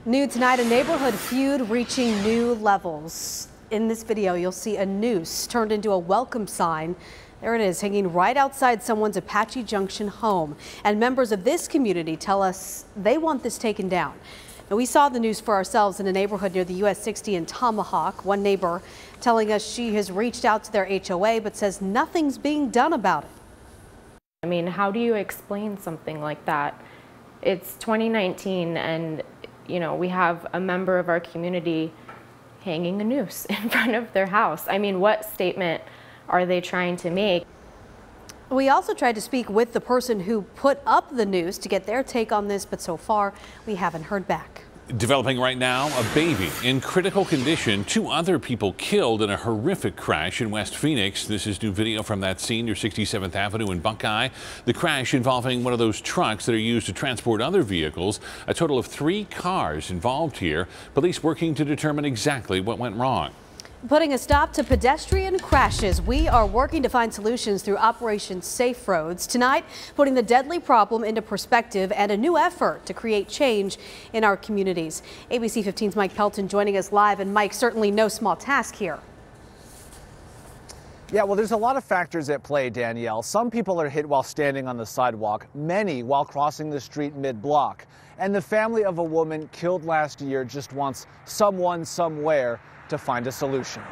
New tonight, a neighborhood feud reaching new levels. In this video, you'll see a noose turned into a welcome sign. There it is, hanging right outside someone's Apache Junction home. And members of this community tell us they want this taken down. Now, we saw the noose for ourselves in a neighborhood near the US 60 in Tomahawk. One neighbor telling us she has reached out to their HOA but says nothing's being done about it. I mean, how do you explain something like that? It's 2019 and we have a member of our community hanging a noose in front of their house. I mean, what statement are they trying to make? We also tried to speak with the person who put up the noose to get their take on this, but so far we haven't heard back. Developing right now, a baby in critical condition. 2 other people killed in a horrific crash in West Phoenix. This is new video from that scene near 67th Avenue in Buckeye. The crash involving one of those trucks that are used to transport other vehicles. A total of 3 cars involved here. Police working to determine exactly what went wrong. Putting a stop to pedestrian crashes. We are working to find solutions through Operation Safe Roads. Tonight, putting the deadly problem into perspective and a new effort to create change in our communities. ABC 15's Mike Pelton joining us live. And Mike, certainly no small task here. Yeah, well, there's a lot of factors at play, Danielle. Some people are hit while standing on the sidewalk, many while crossing the street mid-block. And the family of a woman killed last year just wants someone somewhere to find a solution.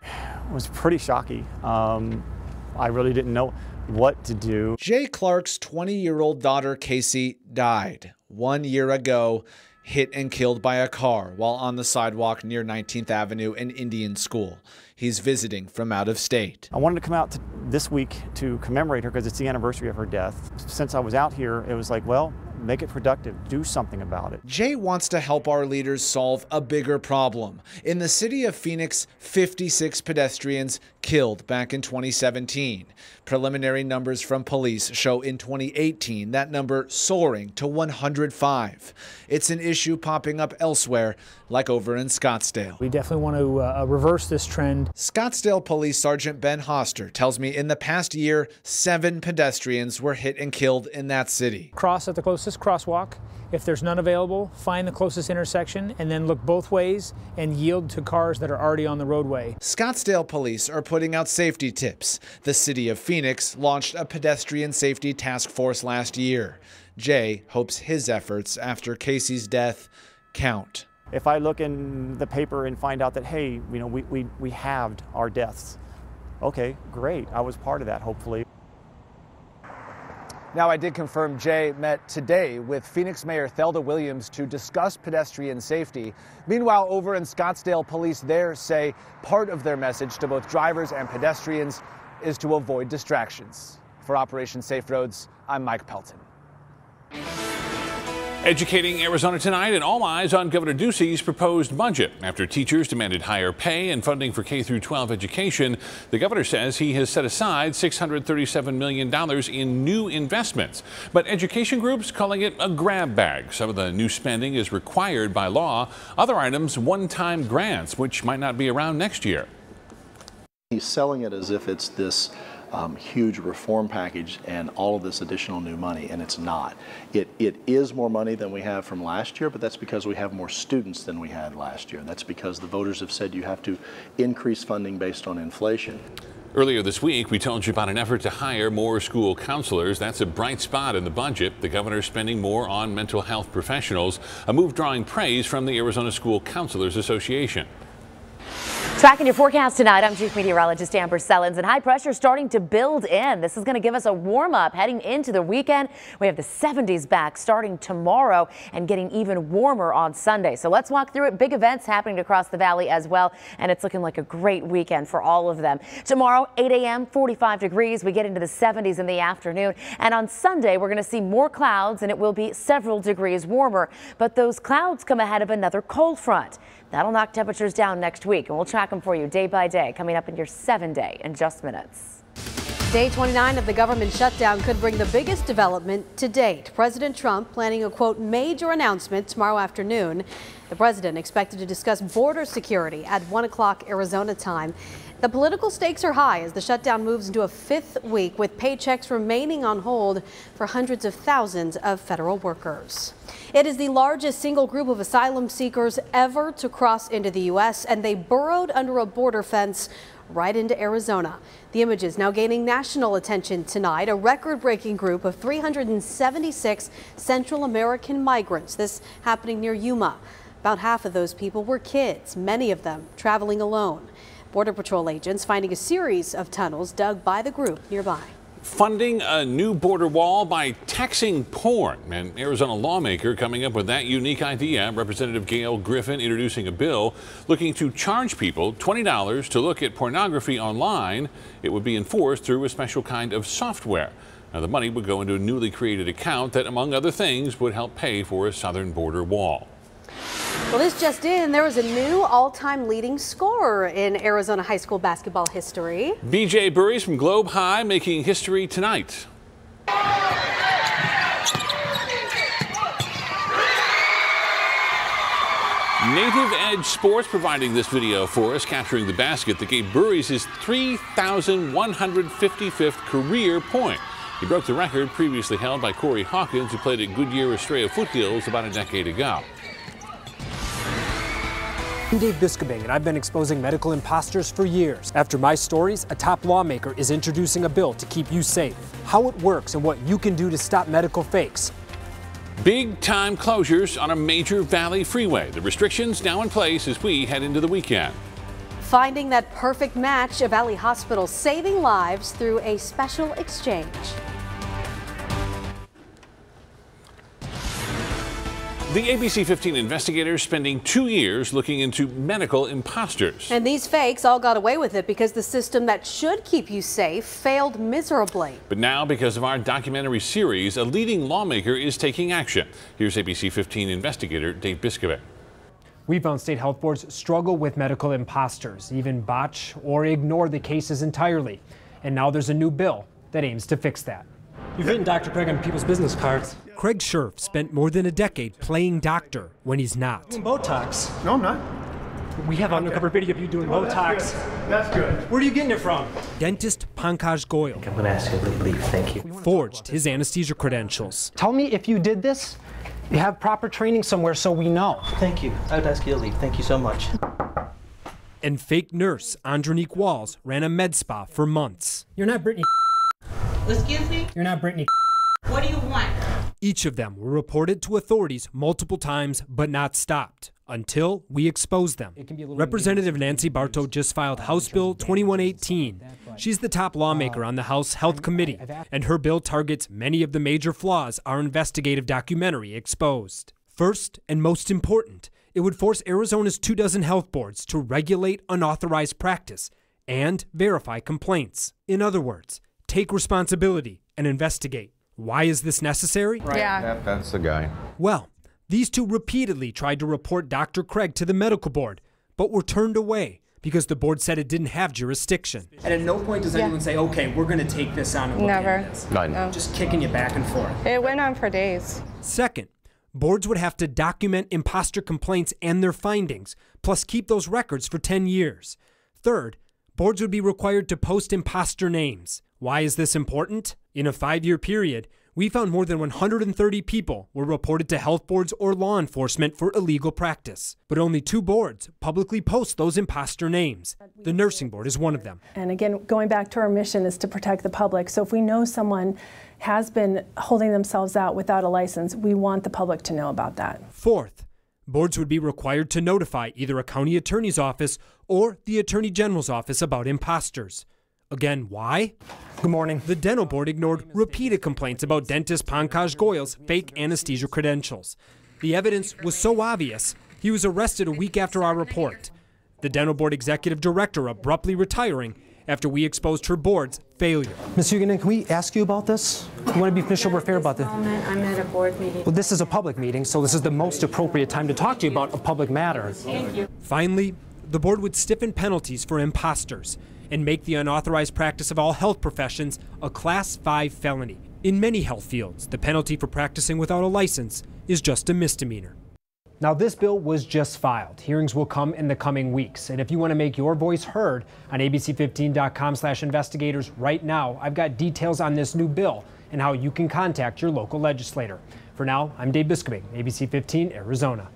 It was pretty shocking. I really didn't know what to do. Jay Clark's 20-year-old daughter, Casey, died 1 year ago, hit and killed by a car while on the sidewalk near 19th Avenue and Indian School. He's visiting from out of state. I wanted to come out this week to commemorate her because it's the anniversary of her death. Since I was out here, it was like, well, make it productive, do something about it. Jay wants to help our leaders solve a bigger problem. In the city of Phoenix, 56 pedestrians killed back in 2017. Preliminary numbers from police show in 2018 that number soaring to 105. It's an issue popping up elsewhere, like over in Scottsdale. We definitely want to reverse this trend. Scottsdale Police Sergeant Ben Hoster tells me in the past year, 7 pedestrians were hit and killed in that city. Cross at the closest crosswalk. If there's none available, find the closest intersection and then look both ways and yield to cars that are already on the roadway. Scottsdale police are putting out safety tips. The city of Phoenix launched a pedestrian safety task force last year. Jay hopes his efforts after Casey's death count. If I look in the paper and find out that, hey, we halved our deaths, okay, great. I was part of that, hopefully. Now, I did confirm Jay met today with Phoenix Mayor Thelda Williams to discuss pedestrian safety. Meanwhile, over in Scottsdale, police there say part of their message to both drivers and pedestrians is to avoid distractions. For Operation Safe Roads, I'm Mike Pelton. Educating Arizona tonight, and all eyes on Governor Ducey's proposed budget. After teachers demanded higher pay and funding for K-12 education, the governor says he has set aside $637 million in new investments. But education groups calling it a grab bag. Some of the new spending is required by law. Other items, one-time grants, which might not be around next year. He's selling it as if it's this huge reform package and all of this additional new money, and it's not. It is more money than we have from last year, but that's because we have more students than we had last year. That's because the voters have said you have to increase funding based on inflation. Earlier this week, we told you about an effort to hire more school counselors. That's a bright spot in the budget. The governor's spending more on mental health professionals, a move drawing praise from the Arizona School Counselors Association. Tracking your forecast tonight, I'm Chief Meteorologist Amber Sellens, and high pressure starting to build in. This is going to give us a warm up heading into the weekend. We have the 70s back starting tomorrow and getting even warmer on Sunday. So let's walk through it. Big events happening across the valley as well, and it's looking like a great weekend for all of them. Tomorrow, 8 a.m., 45 degrees. We get into the 70s in the afternoon, and on Sunday, we're going to see more clouds, and it will be several degrees warmer. But those clouds come ahead of another cold front. That'll knock temperatures down next week, and we'll track them for you day by day coming up in your 7-day in just minutes. Day 29 of the government shutdown could bring the biggest development to date. President Trump planning a, quote, major announcement tomorrow afternoon. The president expected to discuss border security at 1 o'clock Arizona time. The political stakes are high as the shutdown moves into a 5th week with paychecks remaining on hold for hundreds of thousands of federal workers. It is the largest single group of asylum seekers ever to cross into the U.S., and they burrowed under a border fence right into Arizona. The images now gaining national attention tonight. A record-breaking group of 376 Central American migrants. This happening near Yuma. About half of those people were kids, many of them traveling alone. Border Patrol agents finding a series of tunnels dug by the group nearby. Funding a new border wall by taxing porn. An Arizona lawmaker coming up with that unique idea. Representative Gail Griffin introducing a bill looking to charge people $20 to look at pornography online. It would be enforced through a special kind of software. Now, the money would go into a newly created account that, among other things, would help pay for a southern border wall. Well, this just in, there was a new all-time leading scorer in Arizona high school basketball history. B.J. Burries from Globe High making history tonight. Native Edge Sports providing this video for us, capturing the basket that gave Burries his 3,155th career point. He broke the record previously held by Corey Hawkins, who played at Goodyear Estrella Foothills about a decade ago. I'm Dave Biscobing, and I've been exposing medical imposters for years. After my stories, a top lawmaker is introducing a bill to keep you safe. How it works and what you can do to stop medical fakes. Big time closures on a major valley freeway. The restrictions now in place as we head into the weekend. Finding that perfect match, a Valley hospital saving lives through a special exchange. The ABC 15 investigators spending 2 years looking into medical imposters. And these fakes all got away with it because the system that should keep you safe failed miserably. But now, because of our documentary series, a leading lawmaker is taking action. Here's ABC 15 investigator Dave Biscobing. We found state health boards struggle with medical imposters, even botch or ignore the cases entirely. And now there's a new bill that aims to fix that. You've written Dr. Craig on people's business cards. Craig Scherf spent more than a decade playing doctor when he's not. Doing Botox. No, I'm not. We have undercover video of you doing Botox. That's good. Where are you getting it from? Dentist Pankaj Goyal. I'm going to ask you to leave. Thank you. Forged his anesthesia credentials. Tell me if you did this. You have proper training somewhere so we know. Thank you. I would ask you to leave. Thank you so much. And fake nurse Andronique Walls ran a med spa for months. You're not Brittany. Excuse me? You're not Brittany. What do you want? Each of them were reported to authorities multiple times but not stopped until we exposed them. Representative Nancy Bartow just filed House Bill 2118. She's the top lawmaker on the House Health Committee, and her bill targets many of the major flaws our investigative documentary exposed. First, and most important, it would force Arizona's 24 health boards to regulate unauthorized practice and verify complaints. In other words, take responsibility and investigate. Why is this necessary? Right. Yeah. That's the guy. Well, these two repeatedly tried to report Dr. Craig to the medical board, but were turned away because the board said it didn't have jurisdiction. And at no point does anyone say, okay, we're going to take this on and look into this. No. Just kicking you back and forth. It went on for days. Second, boards would have to document imposter complaints and their findings, plus keep those records for 10 years. Third, boards would be required to post imposter names. Why is this important? In a 5-year period, we found more than 130 people were reported to health boards or law enforcement for illegal practice. But only 2 boards publicly post those imposter names. The nursing board is one of them. And again, going back to our mission is to protect the public. So if we know someone has been holding themselves out without a license, we want the public to know about that. Fourth, boards would be required to notify either a county attorney's office or the attorney general's office about imposters. Again, why? Good morning. The dental board ignored repeated complaints about dentist Pankaj Goyal's fake anesthesia credentials. The evidence was so obvious, he was arrested a week after our report. The dental board executive director abruptly retiring after we exposed her board's failure. Ms. Huguenin, can we ask you about this? You want to be official or fair about this? I'm at a board meeting. Well, this is a public meeting, so this is the most appropriate time to talk to you about a public matter. Thank you. Finally, the board would stiffen penalties for imposters and make the unauthorized practice of all health professions a Class 5 felony. In many health fields, the penalty for practicing without a license is just a misdemeanor. Now, this bill was just filed. Hearings will come in the coming weeks. And if you want to make your voice heard on abc15.com/investigators right now, I've got details on this new bill and how you can contact your local legislator. For now, I'm Dave Biscoming, ABC 15, Arizona.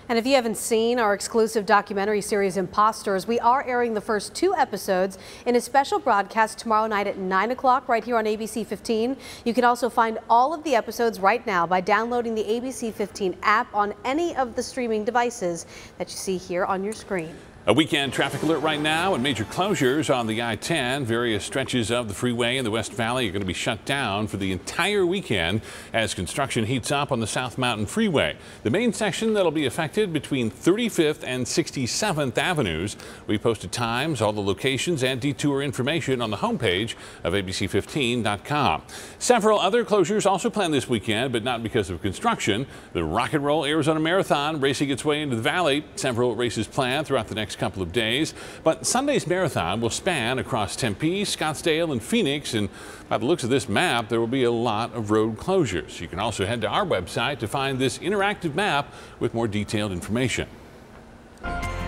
And if you haven't seen our exclusive documentary series Imposters, we are airing the first 2 episodes in a special broadcast tomorrow night at 9 o'clock right here on ABC 15. You can also find all of the episodes right now by downloading the ABC 15 app on any of the streaming devices that you see here on your screen. A weekend traffic alert right now and major closures on the I-10. Various stretches of the freeway in the West Valley are going to be shut down for the entire weekend as construction heats up on the South Mountain Freeway. The main section that'll be affected between 35th and 67th Avenues. We posted times, all the locations, and detour information on the homepage of abc15.com. Several other closures also planned this weekend, but not because of construction. The Rock and Roll Arizona Marathon racing its way into the valley. Several races planned throughout the next couple of days, but Sunday's marathon will span across Tempe, Scottsdale, and Phoenix, and by the looks of this map, there will be a lot of road closures. You can also head to our website to find this interactive map with more detailed information.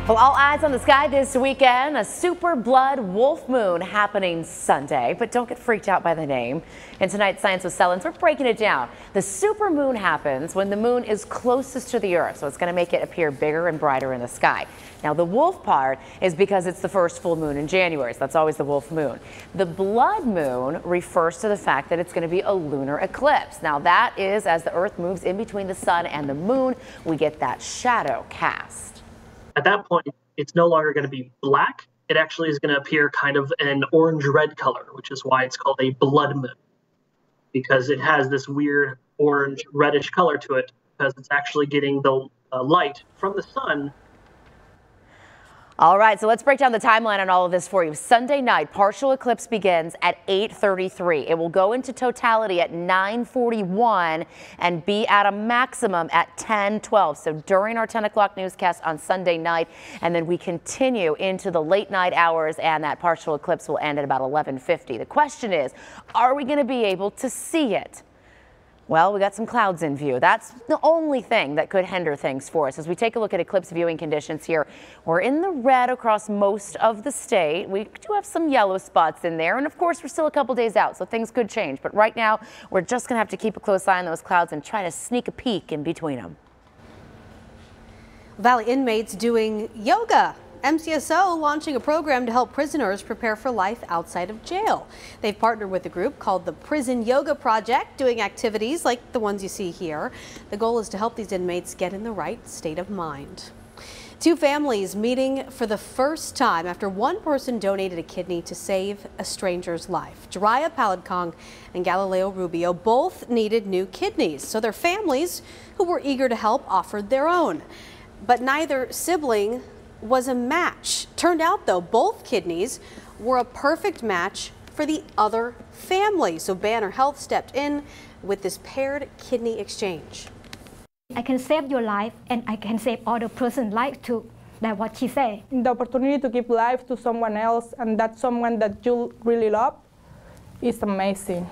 Well, all eyes on the sky this weekend. A super blood wolf moon happening Sunday, but don't get freaked out by the name. In tonight's Science with Sellens, we're breaking it down. The super moon happens when the moon is closest to the Earth, so it's going to make it appear bigger and brighter in the sky. Now, the wolf part is because it's the first full moon in January, so that's always the wolf moon. The blood moon refers to the fact that it's going to be a lunar eclipse. Now, that is as the Earth moves in between the sun and the moon, we get that shadow cast. At that point, it's no longer going to be black. It actually is going to appear kind of an orange-red color, which is why it's called a blood moon, because it has this weird orange reddish color to it, because it's actually getting the light from the sun. All right, so let's break down the timeline on all of this for you. Sunday night, partial eclipse begins at 8:33. It will go into totality at 9:41 and be at a maximum at 10:12. So during our 10 o'clock newscast on Sunday night, and then we continue into the late night hours, and that partial eclipse will end at about 11:50. The question is, are we going to be able to see it? Well, we got some clouds in view. That's the only thing that could hinder things for us. As we take a look at eclipse viewing conditions here, we're in the red across most of the state. We do have some yellow spots in there. And of course, we're still a couple days out, so things could change. But right now, we're just going to have to keep a close eye on those clouds and try to sneak a peek in between them. Valley inmates doing yoga. MCSO launching a program to help prisoners prepare for life outside of jail. They've partnered with a group called the Prison Yoga Project, doing activities like the ones you see here. The goal is to help these inmates get in the right state of mind. 2 families meeting for the first time after one person donated a kidney to save a stranger's life. Jariah Paladkong and Galileo Rubio both needed new kidneys, so their families, who were eager to help, offered their own. But neither sibling was a match. Turned out, though, both kidneys were a perfect match for the other family. So Banner Health stepped in with this paired kidney exchange. I can save your life and I can save other person's life too. That's what she said. The opportunity to give life to someone else, and that's someone that you really love, is amazing.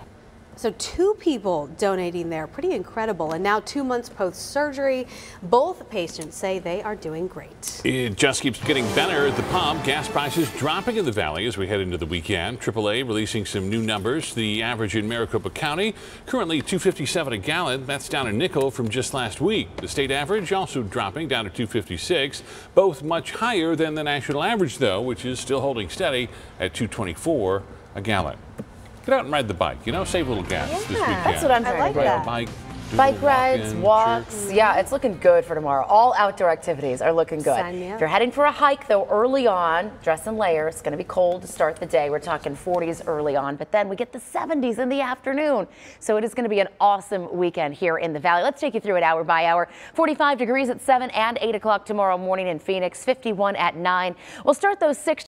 So 2 people donating there, pretty incredible. And now 2 months post-surgery, both patients say they are doing great. It just keeps getting better at the pump. Gas prices dropping in the valley as we head into the weekend. AAA releasing some new numbers. The average in Maricopa County, currently $2.57 a gallon. That's down a nickel from just last week. The state average also dropping down to $2.56. Both much higher than the national average, though, which is still holding steady at $2.24 a gallon. Get out and ride the bike, you know, save a little gas this weekend. That's what I'm trying to do. Ride a bike, Bike rides, walks. Yeah, it's looking good for tomorrow. All outdoor activities are looking good. If you're heading for a hike, though, early on, dress in layers. It's going to be cold to start the day. We're talking 40s early on, but then we get the 70s in the afternoon. So it is going to be an awesome weekend here in the Valley. Let's take you through it hour by hour. 45 degrees at 7 and 8 o'clock tomorrow morning in Phoenix, 51 at 9. We'll start those 6